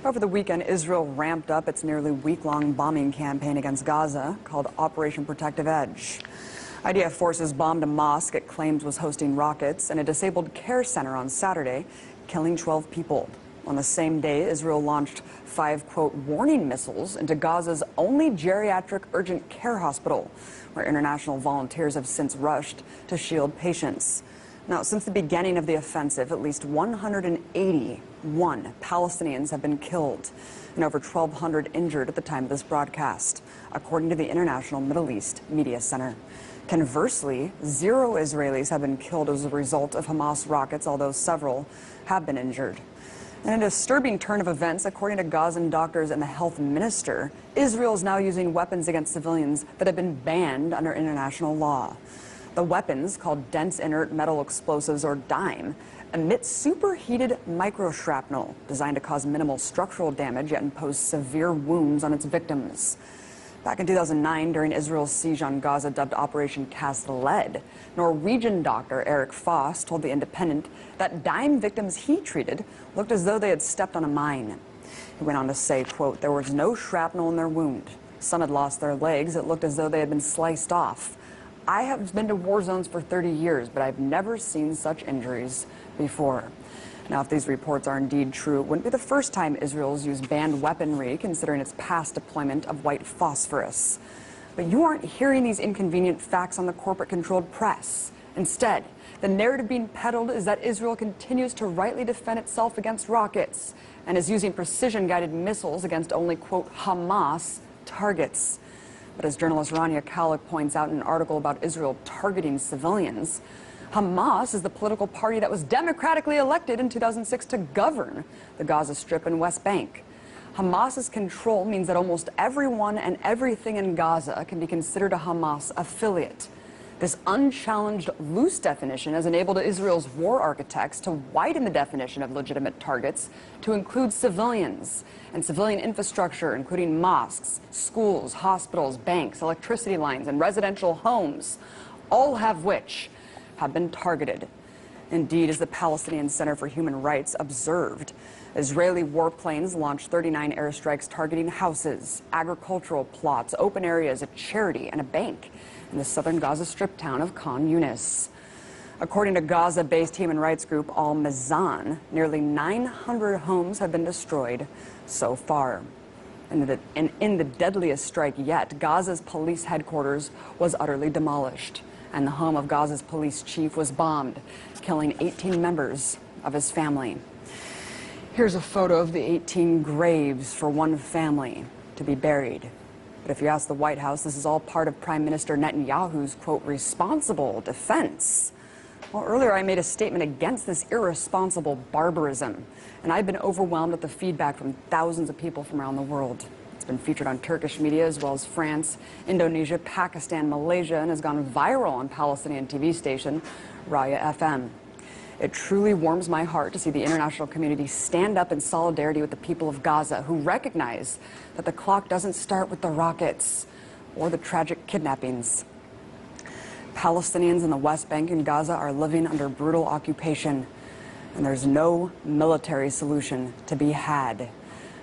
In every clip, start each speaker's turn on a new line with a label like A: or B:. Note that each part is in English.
A: Over the weekend, Israel ramped up its nearly week-long bombing campaign against Gaza called Operation Protective Edge. IDF forces bombed a mosque it claims was hosting rockets and a disabled care center on Saturday, killing 12 people. On the same day, Israel launched 5, quote, warning missiles into Gaza's only geriatric urgent care hospital, where international volunteers have since rushed to shield patients. Now, since the beginning of the offensive, at least 181 Palestinians have been killed and over 1,200 injured at the time of this broadcast, according to the International Middle East Media Center. Conversely, 0 Israelis have been killed as a result of Hamas rockets, although several have been injured. In a disturbing turn of events, according to Gazan doctors and the health minister, Israel is now using weapons against civilians that have been banned under international law. The weapons, called dense inert metal explosives or DIME, emit superheated microshrapnel designed to cause minimal structural damage yet impose severe wounds on its victims. Back in 2009, during Israel's siege on Gaza dubbed Operation Cast Lead, Norwegian doctor Eric Foss told The Independent that DIME victims he treated looked as though they had stepped on a mine. He went on to say, quote, there was no shrapnel in their wound. Some had lost their legs. It looked as though they had been sliced off. I have been to war zones for 30 years, but I've never seen such injuries before. Now, if these reports are indeed true, it wouldn't be the first time Israel's used banned weaponry, considering its past deployment of white phosphorus. But you aren't hearing these inconvenient facts on the corporate-controlled press. Instead, the narrative being peddled is that Israel continues to rightly defend itself against rockets and is using precision-guided missiles against only, quote, Hamas targets. But as journalist Rania Khalek points out in an article about Israel targeting civilians, Hamas is the political party that was democratically elected in 2006 to govern the Gaza Strip and West Bank. Hamas's control means that almost everyone and everything in Gaza can be considered a Hamas affiliate. This unchallenged loose definition has enabled Israel's war architects to widen the definition of legitimate targets to include civilians and civilian infrastructure, including mosques, schools, hospitals, banks, electricity lines, and residential homes, all have which have been targeted. Indeed, as the Palestinian Center for Human Rights observed, Israeli warplanes launched 39 airstrikes targeting houses, agricultural plots, open areas, a charity, and a bank in the southern Gaza Strip town of Khan Yunis. According to Gaza-based human rights group Al-Mizan, nearly 900 homes have been destroyed so far. And in the deadliest strike yet, Gaza's police headquarters was utterly demolished, and the home of Gaza's police chief was bombed, killing 18 members of his family. Here's a photo of the 18 graves for one family to be buried. But if you ask the White House, this is all part of Prime Minister Netanyahu's, quote, responsible defense. Well, earlier I made a statement against this irresponsible barbarism, and I've been overwhelmed with the feedback from thousands of people from around the world. It's been featured on Turkish media as well as France, Indonesia, Pakistan, Malaysia, and has gone viral on Palestinian TV station Rائعه FM. It truly warms my heart to see the international community stand up in solidarity with the people of Gaza, who recognize that the clock doesn't start with the rockets or the tragic kidnappings. Palestinians in the West Bank and Gaza are living under brutal occupation, and there's no military solution to be had.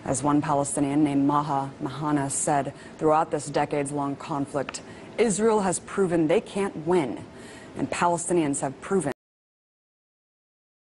A: As one Palestinian named Maha Mahana said, throughout this decades-long conflict, Israel has proven they can't win, and Palestinians have proven